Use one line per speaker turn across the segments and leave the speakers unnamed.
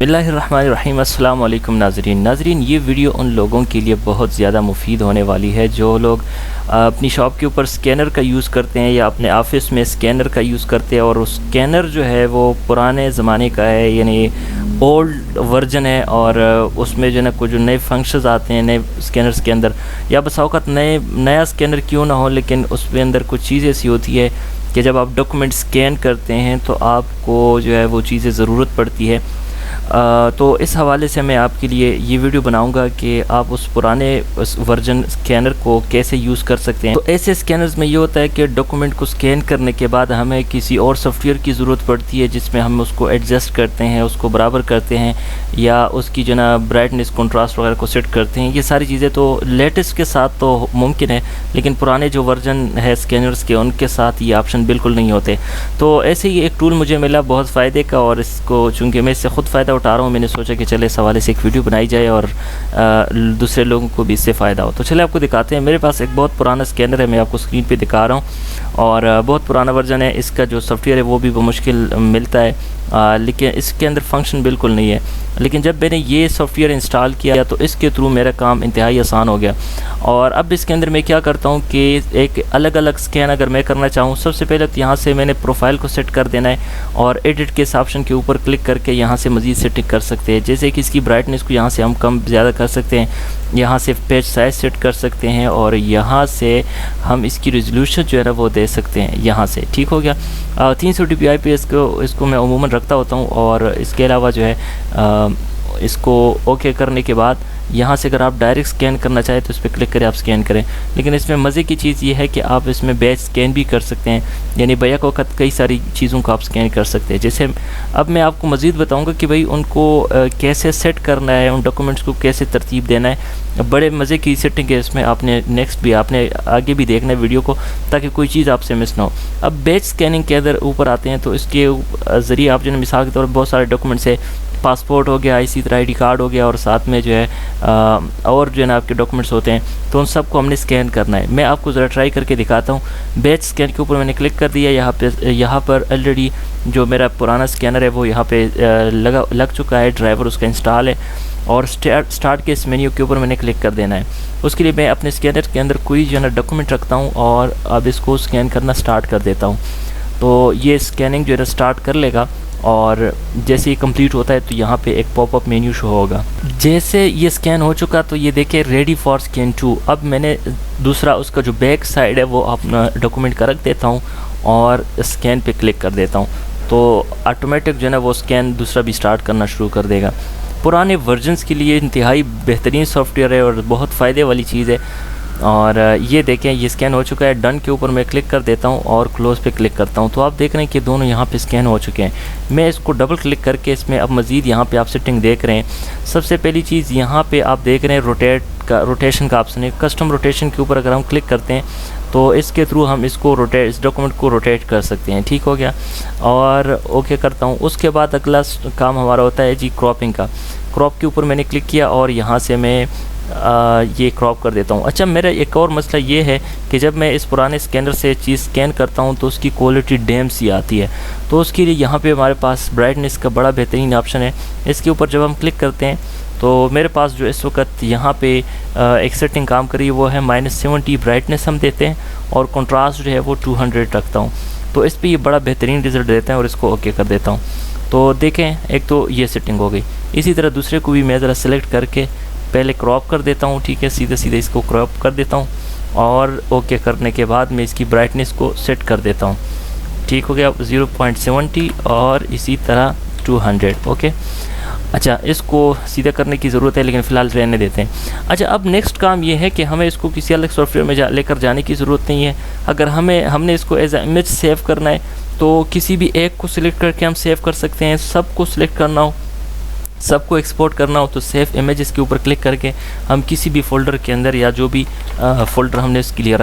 बिस्मिल्लाहिर्रहमानिर्रहीम। अस्सलाम वालेकुम नाज़रीन, ये वीडियो उन लोगों के लिए बहुत ज़्यादा मुफीद होने वाली है जो लोग अपनी शॉप के ऊपर स्कैनर का यूज़ करते हैं या अपने ऑफिस में स्कैनर का यूज़ करते हैं और उस स्कैनर जो है वो पुराने ज़माने का है, यानी ओल्ड वर्जन है और उसमें जो है ना कुछ जो नए फंक्शंस आते हैं नए स्कैनर्स के अंदर, या बस औक़ात नया स्कैनर क्यों ना हो लेकिन उसके अंदर कुछ चीज़ ऐसी होती है कि जब आप डॉक्यूमेंट स्कैन करते हैं तो आपको जो है वो चीज़ें ज़रूरत पड़ती है। तो इस हवाले से मैं आपके लिए ये वीडियो बनाऊंगा कि आप उस पुराने वर्जन स्कैनर को कैसे यूज़ कर सकते हैं। तो ऐसे स्कैनर्स में ये होता है कि डॉक्यूमेंट को स्कैन करने के बाद हमें किसी और सॉफ्टवेयर की ज़रूरत पड़ती है जिसमें हम उसको एडजस्ट करते हैं, उसको बराबर करते हैं या उसकी जो ना ब्राइटनेस कंट्रास्ट वगैरह को सेट करते हैं। ये सारी चीज़ें तो लेटेस्ट के साथ तो मुमकिन है, लेकिन पुराने जो वर्जन है स्कैनर्स के उनके साथ ये ऑप्शन बिल्कुल नहीं होते। तो ऐसे ही एक टूल मुझे मिला बहुत फ़ायदे का, और इसको चूँकि मैं इससे ख़ुद फ़ायदा उठा रहा हूँ, मैंने सोचा कि चले इस हवाले से एक वीडियो बनाई जाए और दूसरे लोगों को भी इससे फ़ायदा हो। तो चले आपको दिखाते हैं। मेरे पास एक बहुत पुराना स्कैनर है, मैं आपको स्क्रीन पे दिखा रहा हूँ और बहुत पुराना वर्जन है। इसका जो सॉफ्टवेयर है वो भी मुश्किल मिलता है, लेकिन इसके अंदर फंक्शन बिल्कुल नहीं है। लेकिन जब मैंने ये सॉफ्टवेयर इंस्टॉल किया तो इसके थ्रू मेरा काम इंतहाई आसान हो गया। और अब इसके अंदर मैं क्या करता हूँ कि एक अलग अलग स्कैन अगर मैं करना चाहूँ, सबसे पहले तो यहाँ से मैंने प्रोफाइल को सेट कर देना है और एडिट के इस ऑप्शन के ऊपर क्लिक करके यहाँ से मज़ीद सेटिंग कर सकते हैं। जैसे कि इसकी ब्राइटनेस को यहाँ से हम कम ज़्यादा कर सकते हैं, यहाँ से पेज साइज़ सेट कर सकते हैं और यहाँ से हम इसकी रेजोल्यूशन जो है ना वो दे सकते हैं यहाँ से। ठीक हो गया। 320 पे इसको मैं अमूमन रखता होता हूँ। और इसके अलावा जो है इसको ओके करने के बाद यहाँ से अगर आप डायरेक्ट स्कैन करना चाहें तो इस पर क्लिक करें, आप स्कैन करें। लेकिन इसमें मज़े की चीज़ ये है कि आप इसमें बैच स्कैन भी कर सकते हैं, यानी बैक वक़्त कई सारी चीज़ों को आप स्कैन कर सकते हैं। जैसे अब मैं आपको मज़ीद बताऊंगा कि भाई उनको कैसे सेट करना है, उन डॉक्यूमेंट्स को कैसे तरतीब देना है। बड़े मज़े की सेटिंग है इसमें, आपने आपने आगे भी देखना है वीडियो को ताकि कोई चीज़ आपसे मिस ना हो। अब बैच स्कैनिंग के अंदर ऊपर आते हैं तो इसके ज़रिए आप जो है मिसाल के तौर पर बहुत सारे डॉक्यूमेंट्स है, पासपोर्ट हो गया, इसी तरह ID कार्ड हो गया और साथ में जो है और जो है ना आपके डॉक्यूमेंट्स होते हैं, तो उन सबको हमने स्कैन करना है। मैं आपको ज़रा ट्राई करके दिखाता हूँ। बैच स्कैन के ऊपर मैंने क्लिक कर दिया। यहाँ पर ऑलरेडी जो मेरा पुराना स्कैनर है वो यहाँ पे लग चुका है, ड्राइवर उसका इंस्टॉल है। और स्टार्ट के इस मेन्यू के ऊपर मैंने क्लिक कर देना है। उसके लिए मैं अपने स्कैनर के अंदर कोई जो है ना डॉक्यूमेंट रखता हूँ और अब इसको स्कैन करना स्टार्ट कर देता हूँ। तो ये स्कैनिंग जो है स्टार्ट कर लेगा और जैसे ही कंप्लीट होता है तो यहाँ पे एक पॉपअप मेन्यू शो होगा। जैसे ये स्कैन हो चुका तो ये देखिए रेडी फॉर स्कैन 2। अब मैंने दूसरा उसका जो बैक साइड है वो अपना डॉक्यूमेंट का रख देता हूँ और स्कैन पे क्लिक कर देता हूँ, तो ऑटोमेटिक जो है ना वो स्कैन दूसरा भी स्टार्ट करना शुरू कर देगा। पुराने वर्जन्स के लिए इंतहाई बेहतरीन सॉफ्टवेयर है और बहुत फ़ायदे वाली चीज़ है। और ये देखें ये स्कैन हो चुका है। डन के ऊपर मैं क्लिक कर देता हूँ और क्लोज़ पे क्लिक करता हूँ, तो आप देख रहे हैं कि दोनों यहाँ पे स्कैन हो चुके हैं। मैं इसको डबल क्लिक करके इसमें अब मज़ीद यहाँ पे आप सेटिंग देख रहे हैं। सबसे पहली चीज़ यहाँ पे आप देख रहे हैं रोटेशन का ऑप्शन है। कस्टम रोटेशन के ऊपर अगर हम क्लिक करते हैं तो इसके थ्रू हम इसको इस डॉक्यूमेंट को रोटेट कर सकते हैं। ठीक हो गया। और ओके करता हूँ। उसके बाद अगला काम हमारा होता है जी क्रॉपिंग का। क्रॉप के ऊपर मैंने क्लिक किया और यहाँ से मैं ये क्रॉप कर देता हूँ। अच्छा, मेरा एक और मसला ये है कि जब मैं इस पुराने स्कैनर से चीज़ स्कैन करता हूँ तो उसकी क्वालिटी डैम सी आती है, तो उसके लिए यहाँ पे हमारे पास ब्राइटनेस का बड़ा बेहतरीन ऑप्शन है। इसके ऊपर जब हम क्लिक करते हैं तो मेरे पास जो इस वक्त यहाँ पे एक सेटिंग काम करी वो है -70 ब्राइटनेस हम देते हैं और कंट्रास्ट जो है वो 200 रखता हूँ। तो इस पर ये बड़ा बेहतरीन रिज़ल्ट देते हैं और इसको ओके कर देता हूँ। तो देखें, एक तो ये सेटिंग हो गई। इसी तरह दूसरे को भी मैं ज़रा सेलेक्ट करके पहले क्रॉप कर देता हूँ। ठीक है, सीधे सीधे इसको क्रॉप कर देता हूँ और ओके करने के बाद मैं इसकी ब्राइटनेस को सेट कर देता हूँ। ठीक हो गया, 0.70 और इसी तरह 200। ओके। अच्छा, इसको सीधा करने की ज़रूरत है लेकिन फ़िलहाल रहने देते हैं। अच्छा, अब नेक्स्ट काम ये है कि हमें इसको किसी अलग सॉफ्टवेयर में लेकर जाने की ज़रूरत नहीं है। अगर हमने इसको एज ए इमेज सेव करना है तो किसी भी एक को सिलेक्ट करके हम सेव कर सकते हैं। सबको सिलेक्ट करना हो, सबको एक्सपोर्ट करना हो तो सेव इमेजेस के ऊपर क्लिक करके हम किसी भी फ़ोल्डर के अंदर या जो भी फ़ोल्डर हमने इसके लिए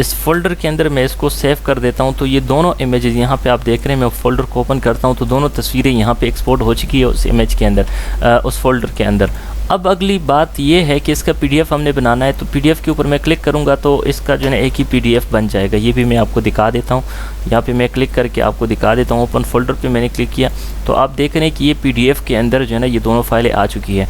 इस फ़ोल्डर के अंदर मैं इसको सेव कर देता हूँ। तो ये दोनों इमेजेस यहाँ पे आप देख रहे हैं, मैं फ़ोल्डर को ओपन करता हूँ तो दोनों तस्वीरें यहाँ पे एक्सपोर्ट हो चुकी है उस इमेज के अंदर, उस फोल्डर के अंदर। अब अगली बात ये है कि इसका PDF हमने बनाना है, तो PDF के ऊपर मैं क्लिक करूँगा तो इसका जो है एक ही PDF बन जाएगा। ये भी मैं आपको दिखा देता हूँ, यहाँ पे मैं क्लिक करके आपको दिखा देता हूँ। ओपन फोल्डर पे मैंने क्लिक किया तो आप देख रहे हैं कि ये PDF के अंदर जो है ना ये दोनों फाइलें आ चुकी है।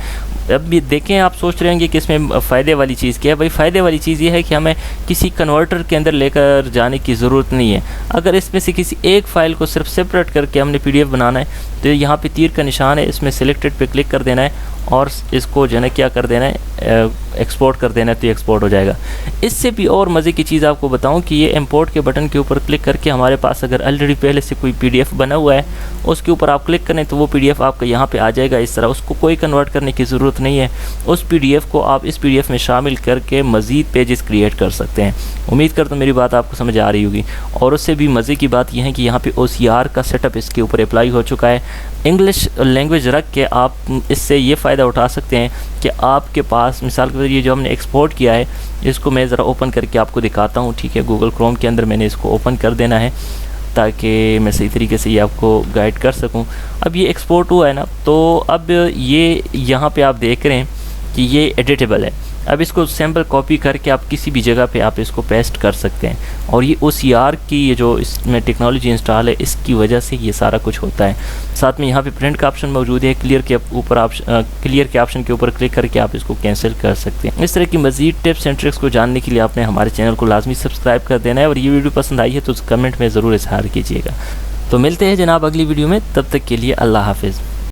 अब भी देखें, आप सोच रहे होंगे कि इसमें फ़ायदे वाली चीज़ क्या है। भाई फ़ायदे वाली चीज़ ये है कि हमें किसी कन्वर्टर के अंदर लेकर जाने की ज़रूरत नहीं है। अगर इसमें से किसी एक फ़ाइल को सिर्फ सेपरेट करके हमने PDF बनाना है तो यहाँ पे तीर का निशान है, इसमें सिलेक्टेड पे क्लिक कर देना है और इसको जो है क्या कर देना है, एक्सपोर्ट कर देना है, तो एक्सपोर्ट हो जाएगा। इससे भी और मज़े की चीज़ आपको बताऊं कि ये इंपोर्ट के बटन के ऊपर क्लिक करके हमारे पास अगर ऑलरेडी पहले से कोई PDF बना हुआ है उसके ऊपर आप क्लिक करें तो वो PDF आपका यहाँ पे आ जाएगा इस तरह। उसको कोई कन्वर्ट करने की ज़रूरत नहीं है। उस PDF को आप इस PDF में शामिल करके मज़ीद पेजेस क्रिएट कर सकते हैं। उम्मीद करता हूँ मेरी बात आपको समझ आ रही होगी। और उससे भी मज़े की बात यह है कि यहाँ पे OCR का सेटअप इसके ऊपर अप्लाई हो चुका है। इंग्लिश लैंग्वेज रख के आप इससे ये फ़ायदा उठा सकते हैं कि आपके पास मिसाल के तौर ये जो हमने एक्सपोर्ट किया है इसको मैं ज़रा ओपन करके आपको दिखाता हूँ। ठीक है, गूगल क्रोम के अंदर मैंने इसको ओपन कर देना है ताकि मैं सही तरीके से ये आपको गाइड कर सकूँ। अब ये एक्सपोर्ट हुआ है ना, तो अब ये यहाँ पे आप देख रहे हैं कि ये एडिटेबल है। अब इसको सैम्पल कॉपी करके आप किसी भी जगह पे आप इसको पेस्ट कर सकते हैं। और ये OCR की ये जो इसमें टेक्नोलॉजी इंस्टॉल है इसकी वजह से ये सारा कुछ होता है। साथ में यहाँ पे प्रिंट का ऑप्शन मौजूद है। क्लियर के ऑप्शन के ऊपर क्लिक करके आप इसको कैंसिल कर सकते हैं। इस तरह की मज़ीद टिप्स एंड ट्रिक्स को जानने के लिए आपने हमारे चैनल को लाजमी सब्सक्राइब कर देना है। और ये वीडियो पसंद आई है तो कमेंट में ज़रूर इजहार कीजिएगा। तो मिलते हैं जनाब अगली वीडियो में, तब तक के लिए अल्लाह हाफिज़।